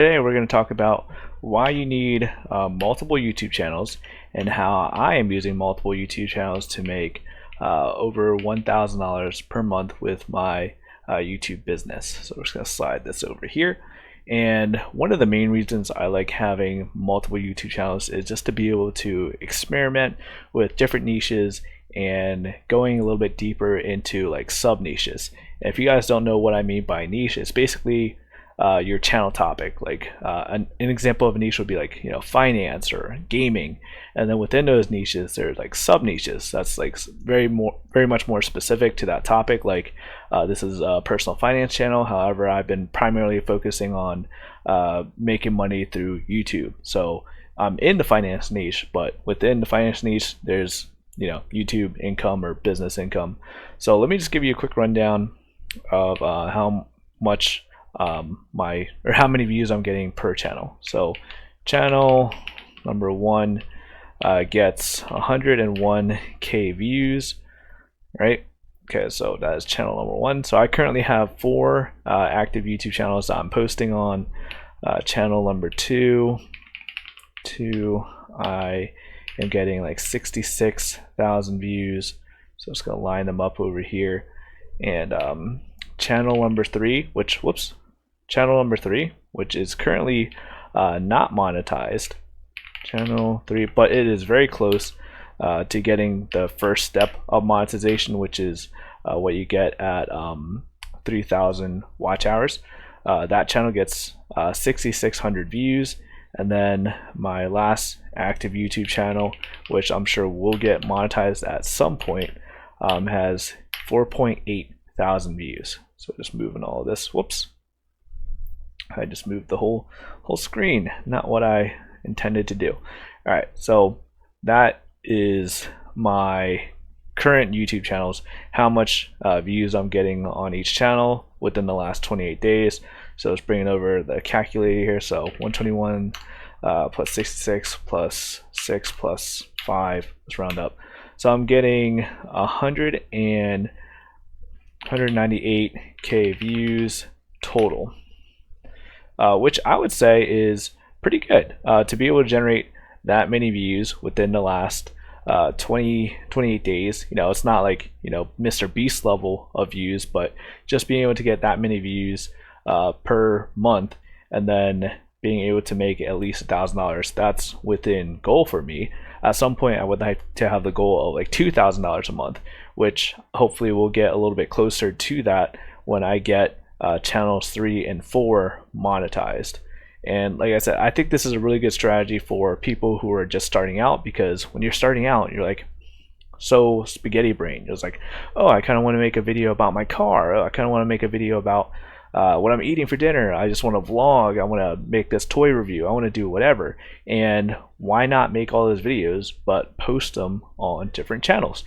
Today we're going to talk about why you need multiple YouTube channels and how I am using multiple YouTube channels to make over $1,000 per month with my YouTube business. So we're just going to slide this over here. And one of the main reasons I like having multiple YouTube channels is just to be able to experiment with different niches and going a little bit deeper into like sub niches. And if you guys don't know what I mean by niche, it's basically your channel topic. Like an example of a niche would be like, you know, finance or gaming, and then within those niches there's like sub niches that's like very much more specific to that topic. Like this is a personal finance channel, however I've been primarily focusing on making money through YouTube. So I'm in the finance niche, but within the finance niche there's, you know, YouTube income or business income. So let me just give you a quick rundown of how much how many views I'm getting per channel. So channel number one gets 101k views, right? Okay, so that is channel number one. So I currently have 4 active YouTube channels that I'm posting on. Channel number two, I am getting like 66,000 views. So I'm just gonna line them up over here. And channel number three, which is currently not monetized, channel 3, but it is very close to getting the first step of monetization, which is what you get at 3,000 watch hours. That channel gets 6,600 views. And then my last active YouTube channel, which I'm sure will get monetized at some point, has 4.8 thousand views. So just moving all of this. Whoops, I just moved the whole screen, not what I intended to do. All right, so that is my current YouTube channels, how much views I'm getting on each channel within the last 28 days. So it's bringing over the calculator here. So 121 plus 66 plus 6 plus 5, let's round up. So I'm getting 198k views total, which I would say is pretty good to be able to generate that many views within the last 28 days. You know, it's not like, you know, Mr. Beast level of views, but just being able to get that many views per month and then being able to make at least $1,000, that's within goal for me. At some point I would like to have the goal of like $2,000 a month, which hopefully we'll get a little bit closer to that when I get channels 3 and 4 monetized. And like I said, I think this is a really good strategy for people who are just starting out, because when you're starting out, you're like so spaghetti brain. It was like, oh, I kind of want to make a video about my car. Oh, I kind of want to make a video about what I'm eating for dinner. I just want to vlog. I want to make this toy review. I want to do whatever. And why not make all those videos but post them on different channels?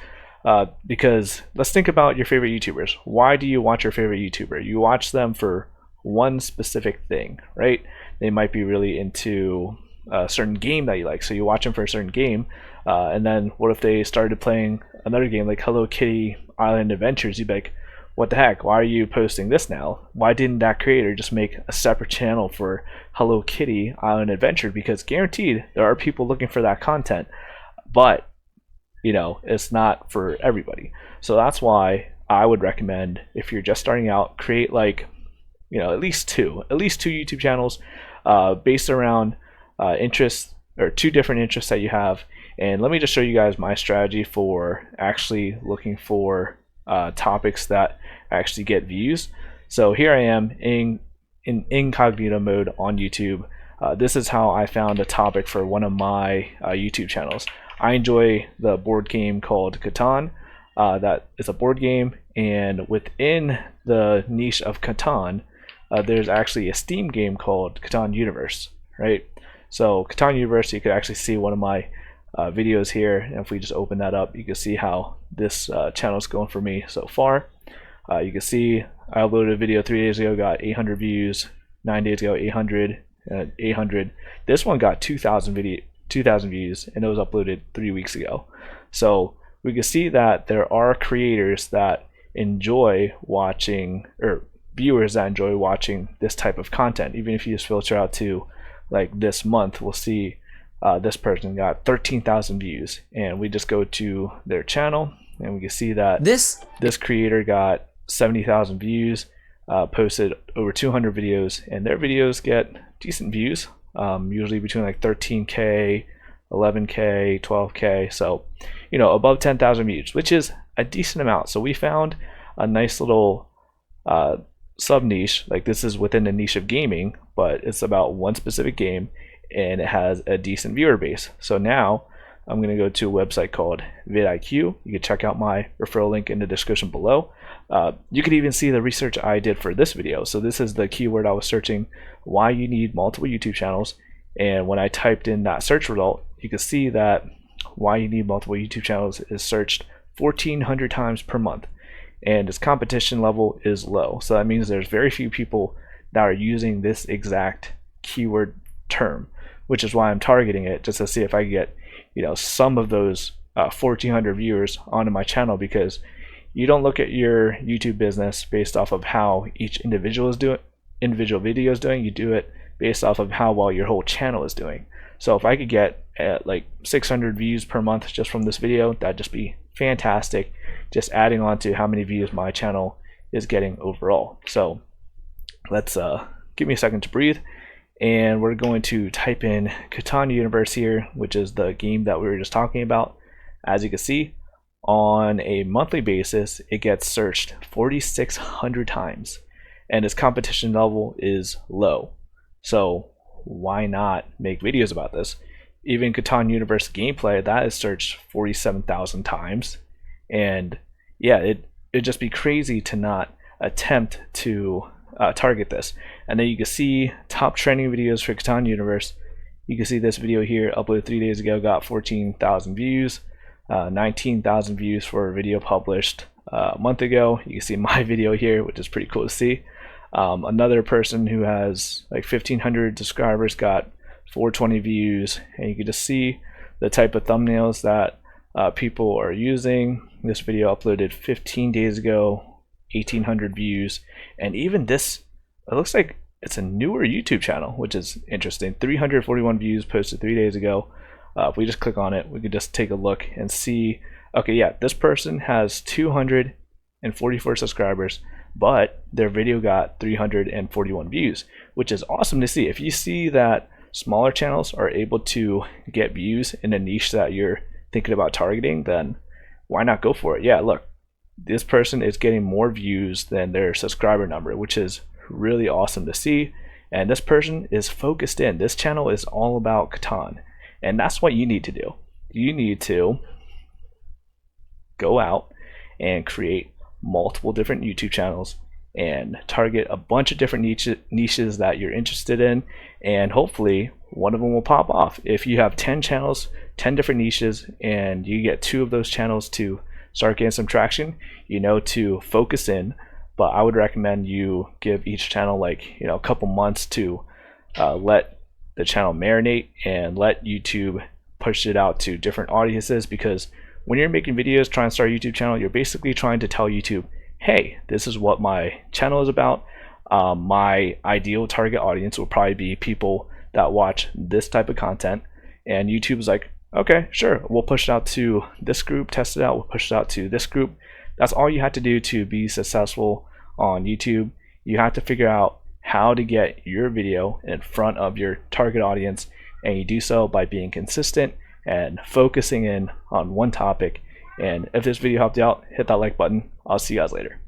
Because let's think about your favorite YouTubers. Why do you watch your favorite YouTuber? You watch them for one specific thing, right? They might be really into a certain game that you like, so you watch them for a certain game. And then what if they started playing another game like Hello Kitty Island Adventures? You'd be like, what the heck, why are you posting this now? Why didn't that creator just make a separate channel for Hello Kitty Island Adventure? Because guaranteed there are people looking for that content, but you know, it's not for everybody. So that's why I would recommend, if you're just starting out, create like, you know, at least two YouTube channels based around interests, or 2 different interests that you have. And let me just show you guys my strategy for actually looking for topics that actually get views. So here I am in incognito mode on YouTube. This is how I found a topic for one of my YouTube channels. I enjoy the board game called Catan. That is a board game, and within the niche of Catan, there's actually a Steam game called Catan Universe, right? So Catan Universe, you could actually see one of my videos here, and if we just open that up, you can see how this channel is going for me so far. You can see I uploaded a video 3 days ago, got 800 views. 9 days ago, 800, 800. This one got 2,000 views, and it was uploaded 3 weeks ago. So we can see that there are creators that enjoy watching, or viewers that enjoy watching this type of content. Even if you just filter out to like this month, we'll see this person got 13,000 views, and we just go to their channel and we can see that this creator got 70,000 views, posted over 200 videos, and their videos get decent views, usually between like 13k, 11k, 12k, so you know, above 10,000 views, which is a decent amount. So we found a nice little sub niche. Like, this is within the niche of gaming, but it's about one specific game, and it has a decent viewer base. So now I'm going to go to a website called vidIQ. You can check out my referral link in the description below. You could even see the research I did for this video. So this is the keyword I was searching, why you need multiple YouTube channels. And when I typed in that search result, you can see that why you need multiple YouTube channels is searched 1,400 times per month, and its competition level is low. So that means there's very few people that are using this exact keyword term, which is why I'm targeting it, just to see if I can get, you know, some of those 1,400 viewers onto my channel, because you don't look at your YouTube business based off of how each individual video is doing. You do it based off of how well your whole channel is doing. So if I could get like 600 views per month just from this video, that'd just be fantastic, just adding on to how many views my channel is getting overall. So let's give me a second to breathe, and we're going to type in Catan Universe here, which is the game that we were just talking about. As you can see, on a monthly basis, it gets searched 4,600 times, and its competition level is low. So why not make videos about this? Even Catan Universe gameplay, that is searched 47,000 times, and yeah, it'd just be crazy to not attempt to target this. And then you can see top trending videos for Catan Universe. You can see this video here, uploaded 3 days ago, got 14,000 views, 19,000 views for a video published a month ago. You can see my video here, which is pretty cool to see. Another person who has like 1,500 subscribers got 420 views, and you can just see the type of thumbnails that people are using. This video uploaded 15 days ago, 1,800 views, and even this, it looks like it's a newer YouTube channel, which is interesting. 341 views posted 3 days ago. If we just click on it, we could just take a look and see, okay, yeah, this person has 244 subscribers, but their video got 341 views, which is awesome to see. If you see that smaller channels are able to get views in a niche that you're thinking about targeting, then why not go for it? Yeah, look, this person is getting more views than their subscriber number, which is really awesome to see. And this person is focused in. This channel is all about Catan, and that's what you need to do. You need to go out and create multiple different YouTube channels and target a bunch of different niches that you're interested in, and hopefully one of them will pop off. If you have 10 channels, 10 different niches, and you get 2 of those channels to start getting some traction, you know, to focus in. But I would recommend you give each channel like, you know, a couple months to let the channel marinate and let YouTube push it out to different audiences, because when you're making videos trying to start a YouTube channel, you're basically trying to tell YouTube, hey, this is what my channel is about. My ideal target audience will probably be people that watch this type of content, and YouTube's like, okay, sure, we'll push it out to this group, test it out, we'll push it out to this group. That's all you have to do to be successful on YouTube. You have to figure out how to get your video in front of your target audience, and you do so by being consistent and focusing in on one topic. And if this video helped you out, hit that like button. I'll see you guys later.